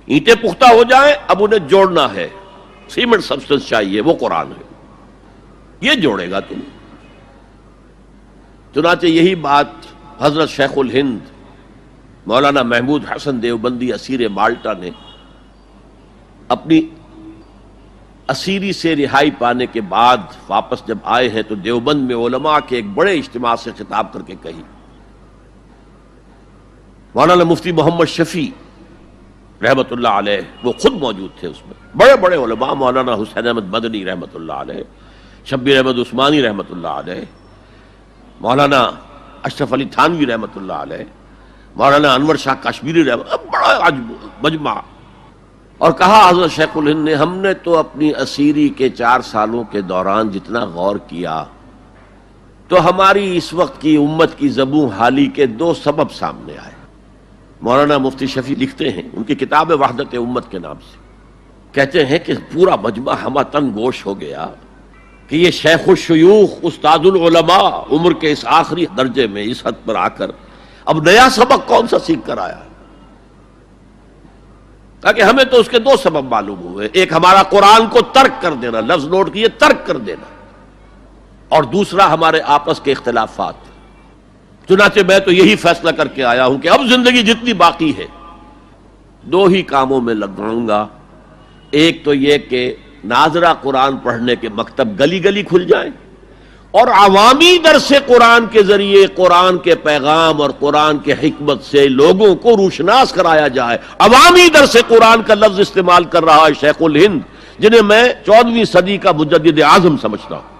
اینٹیں پختہ ہو جائیں، اب انہیں جوڑنا ہے، سیمنٹ سبسٹنس چاہیے، وہ قرآن ہے، یہ جوڑے گا تم۔ چنانچہ یہی بات حضرت شیخ الہند مولانا محمود حسن دیوبندی اسیر مالٹا نے اپنی اسیری سے رہائی پانے کے بعد واپس جب آئے ہیں تو دیوبند میں علماء کے ایک بڑے اجتماع سے خطاب کر کے کہی۔ مولانا مفتی محمد شفیع رحمت اللہ علیہ وہ خود موجود تھے، اس میں بڑے بڑے علماء، مولانا حسین احمد مدنی رحمت اللہ علیہ، شبیر احمد عثمانی رحمت اللہ علیہ، مولانا اشرف علی تھانوی رحمت اللہ علیہ، مولانا انور شاہ کشمیری رحمت، بڑا مجمع، اور کہا حضرت شیخ الہند نے ہم نے تو اپنی اسیری کے 4 سالوں کے دوران جتنا غور کیا تو ہماری اس وقت کی امت کی زبوں حالی کے 2 سبب سامنے آئے۔ مولانا مفتی شفیع لکھتے ہیں، ان کی کتاب وحدت امت کے نام سے، کہتے ہیں کہ پورا مجمع ہمہ تن گوش ہو گیا کہ یہ شیخ الشیوخ استاد العلماء عمر کے اس آخری درجے میں اس حد پر آ کر اب نیا سبق کون سا سیکھ کر آیا؟ تاکہ ہمیں تو اس کے 2 سبب معلوم ہوئے، ایک ہمارا قرآن کو ترک کر دینا، لفظ نوٹ کیے، ترک کر دینا، اور دوسرا ہمارے آپس کے اختلافات۔ چنانچہ میں تو یہی فیصلہ کر کے آیا ہوں کہ اب زندگی جتنی باقی ہے 2 ہی کاموں میں لگاؤں گا، ایک تو یہ کہ ناظرہ قرآن پڑھنے کے مکتب گلی گلی کھل جائیں اور عوامی درس قرآن کے ذریعے قرآن کے پیغام اور قرآن کے حکمت سے لوگوں کو روشناس کرایا جائے۔ عوامی درس قرآن کا لفظ استعمال کر رہا ہے شیخ الہند، جنہیں میں 14ویں صدی کا مجدد اعظم سمجھتا ہوں۔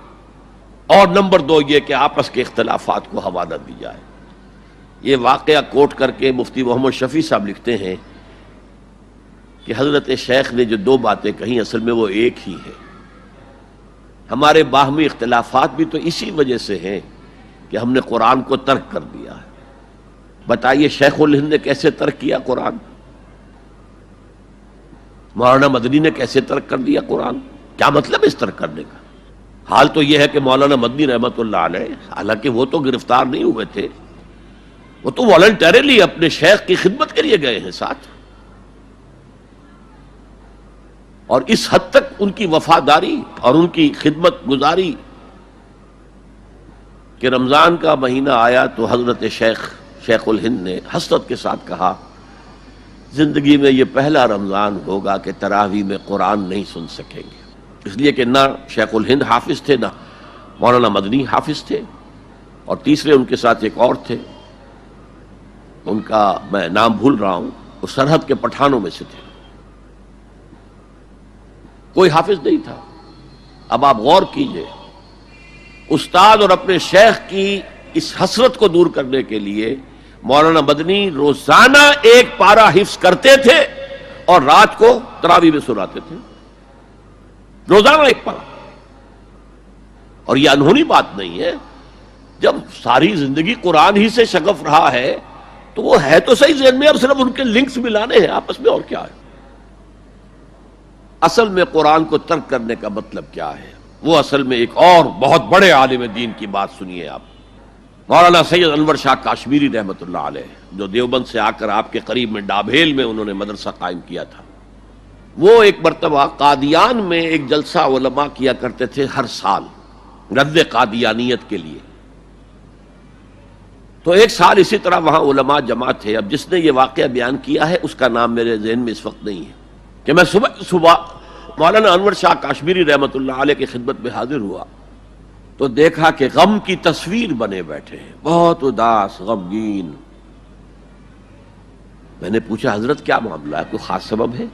اور نمبر 2 یہ کہ آپس کے اختلافات کو حوالہ دی جائے۔ یہ واقعہ کوٹ کر کے مفتی محمد شفیع صاحب لکھتے ہیں کہ حضرت شیخ نے جو 2 باتیں کہیں اصل میں وہ ایک ہی ہے۔ ہمارے باہمی اختلافات بھی تو اسی وجہ سے ہیں کہ ہم نے قرآن کو ترک کر دیا ہے۔ بتائیے شیخ الہند نے کیسے ترک کیا قرآن؟ مولانا مدنی نے کیسے ترک کر دیا قرآن؟ کیا مطلب اس ترک کرنے کا؟ حال تو یہ ہے کہ مولانا مدنی رحمت اللہ علیہ، حالانکہ وہ تو گرفتار نہیں ہوئے تھے، وہ تو والنٹریلی اپنے شیخ کی خدمت کے لیے گئے ہیں ساتھ، اور اس حد تک ان کی وفاداری اور ان کی خدمت گزاری کہ رمضان کا مہینہ آیا تو حضرت شیخ الہند نے حسرت کے ساتھ کہا زندگی میں یہ پہلا رمضان ہوگا کہ تراویح میں قرآن نہیں سن سکیں گے، اس لیے کہ نہ شیخ الہند حافظ تھے، نہ مولانا مدنی حافظ تھے، اور تیسرے ان کے ساتھ ایک اور تھے، ان کا میں نام بھول رہا ہوں، وہ سرحد کے پٹھانوں میں سے تھے، کوئی حافظ نہیں تھا۔ اب آپ غور کیجئے، استاد اور اپنے شیخ کی اس حسرت کو دور کرنے کے لیے مولانا مدنی روزانہ 1 پارہ حفظ کرتے تھے اور رات کو تراویح میں سناتے تھے، روزانہ 1 پارہ۔ اور یہ انہونی بات نہیں ہے، جب ساری زندگی قرآن ہی سے شغف رہا ہے تو وہ ہے تو صحیح ذہن میں، اب صرف ان کے لنکس ملانے ہیں آپس میں، اور کیا ہے؟ اصل میں قرآن کو ترک کرنے کا مطلب کیا ہے؟ وہ اصل میں ایک اور بہت بڑے عالم دین کی بات سنیے آپ، مولانا سید انور شاہ کشمیری رحمت اللہ علیہ، جو دیوبند سے آ کر آپ کے قریب میں ڈابھیل میں انہوں نے مدرسہ قائم کیا تھا۔ وہ ایک مرتبہ قادیان میں ایک جلسہ علماء کیا کرتے تھے ہر سال رد قادیانیت کے لیے، تو ایک سال اسی طرح وہاں علماء جمع تھے۔ اب جس نے یہ واقعہ بیان کیا ہے اس کا نام میرے ذہن میں اس وقت نہیں ہے، کہ میں صبح مولانا انور شاہ کشمیری رحمت اللہ علیہ کی خدمت میں حاضر ہوا تو دیکھا کہ غم کی تصویر بنے بیٹھے ہیں، بہت اداس، غمگین۔ میں نے پوچھا حضرت کیا معاملہ ہے، کوئی خاص سبب ہے؟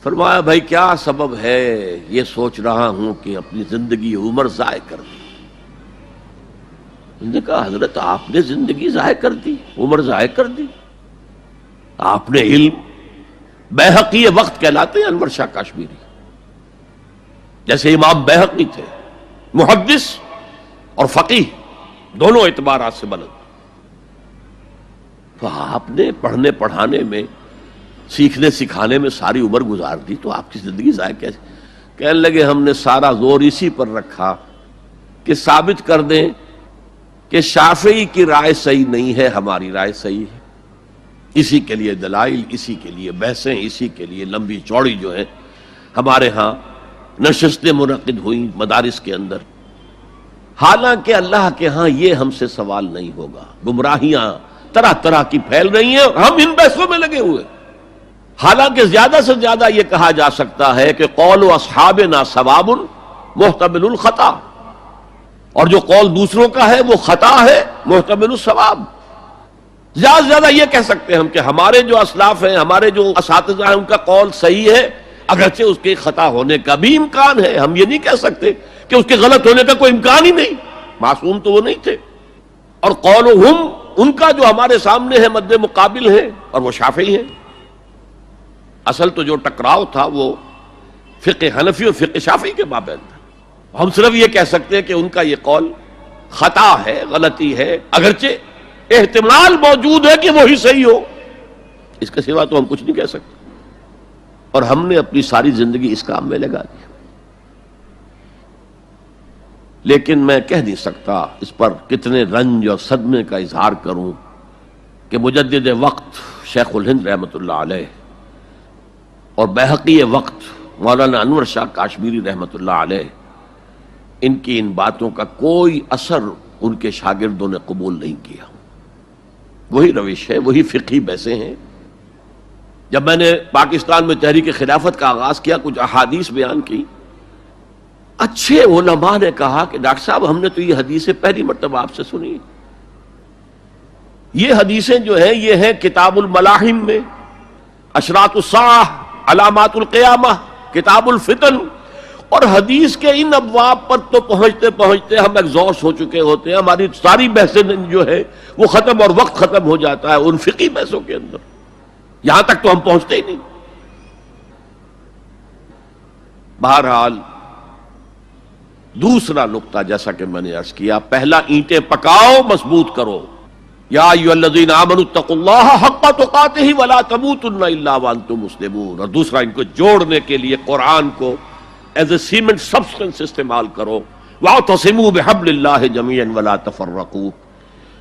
فرمایا بھائی کیا سبب ہے، یہ سوچ رہا ہوں کہ اپنی زندگی عمر ضائع کر دی۔ میں نے کہا حضرت آپ نے زندگی ضائع کر دی، عمر ضائع کر دی؟ آپ نے علم، بیہقی وقت کہلاتے ہیں انور شاہ کشمیری، جیسے امام بیہقی تھے، محدث اور فقیہ دونوں اعتبارات سے بلند، تو آپ نے پڑھنے پڑھانے میں، سیکھنے سکھانے میں ساری عمر گزار دی، تو آپ کی زندگی ضائع کیسے؟ کہنے لگے ہم نے سارا زور اسی پر رکھا کہ ثابت کر دیں کہ شافعی کی رائے صحیح نہیں ہے، ہماری رائے صحیح ہے، اسی کے لیے دلائل، اسی کے لیے بحثیں، اسی کے لیے لمبی چوڑی جو ہے ہمارے ہاں نشستیں منعقد ہوئیں مدارس کے اندر. حالانکہ اللہ کے ہاں یہ ہم سے سوال نہیں ہوگا. گمراہیاں طرح طرح کی پھیل رہی ہیں اور ہم ان بحثوں میں لگے ہوئے. حالانکہ زیادہ سے زیادہ یہ کہا جا سکتا ہے کہ قول اصحابنا ثواب محتمل الخطا، اور جو قول دوسروں کا ہے وہ خطا ہے محتمل الثواب. زیادہ سے زیادہ یہ کہہ سکتے ہیں ہم کہ ہمارے جو اسلاف ہیں، ہمارے جو اساتذہ ہیں، ان کا قول صحیح ہے، اگرچہ اس کے خطا ہونے کا بھی امکان ہے. ہم یہ نہیں کہہ سکتے کہ اس کے غلط ہونے کا کوئی امکان ہی نہیں، معصوم تو وہ نہیں تھے. اور قولہم، ان کا جو ہمارے سامنے ہے مد مقابل ہے، اور وہ شافعی ہیں. اصل تو جو ٹکراؤ تھا وہ فقہ حنفی اور فقہ شافعی کے مابین تھا. ہم صرف یہ کہہ سکتے ہیں کہ ان کا یہ قول خطا ہے، غلطی ہے، اگرچہ احتمال موجود ہے کہ وہی صحیح ہو. اس کے سوا تو ہم کچھ نہیں کہہ سکتے. اور ہم نے اپنی ساری زندگی اس کام میں لگا دی. لیکن میں کہہ نہیں سکتا اس پر کتنے رنج اور صدمے کا اظہار کروں کہ مجدد وقت شیخ الہند رحمۃ اللہ علیہ اور بحقی وقت مولانا انور شاہ کاشمیری رحمۃ اللہ علیہ، ان کی ان باتوں کا کوئی اثر ان کے شاگردوں نے قبول نہیں کیا. وہی روش ہے، وہی فقہی بحثیں ہیں. جب میں نے پاکستان میں تحریک خلافت کا آغاز کیا، کچھ احادیث بیان کی، اچھے علماء نے کہا کہ ڈاکٹر صاحب ہم نے تو یہ حدیثیں پہلی مرتبہ آپ سے سنی. یہ حدیثیں جو ہیں یہ ہیں کتاب الملاحم میں، اشراط الساعہ، علامات القیامہ، کتاب الفتن. اور حدیث کے ان ابواب پر تو پہنچتے پہنچتے ہم ایگزاسٹ ہو چکے ہوتے ہیں. ہماری ساری بحثیں جو ہے وہ ختم، اور وقت ختم ہو جاتا ہے ان فقہی بحثوں کے اندر. یہاں تک تو ہم پہنچتے ہی نہیں. بہرحال دوسرا نقطہ جیسا کہ میں نے عرض کیا، پہلا اینٹیں پکاؤ، مضبوط کرو. یا ایھا الذین آمنوا اتقوا اللہ حق تقاتہ ولا تموتن الا وانتم مسلمون. اور دوسرا ان کو جوڑنے کے لیے قرآن کو ایز اے سیمنٹ سبسٹنس استعمال کرو. واعتصموا بحبل اللہ جميعا ولا تفرقوا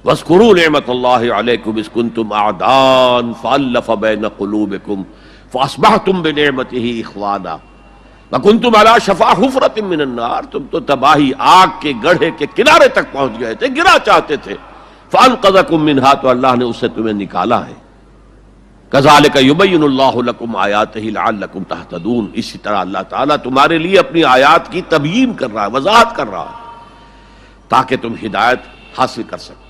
واذکروا نعمت اللہ علیکم اذ کنتم اعداء فالف بین قلوبکم فاصبحتم بنعمتہ اخوانا وکنتم علی شفا حفرۃ من النار. تم تو تباہی آگ کے گڑھے کے کنارے تک پہنچ گئے تھے، گرا چاہتے تھے. فانقذکم منہا، تو اللہ نے اس سے تمہیں نکالا ہے. کذالک یبین اللہ لکم آیاتہ لعلکم تہتدون. اسی طرح اللہ تعالیٰ تمہارے لیے اپنی آیات کی تبیین کر رہا ہے، وضاحت کر رہا ہے، تاکہ تم ہدایت حاصل کر سکو.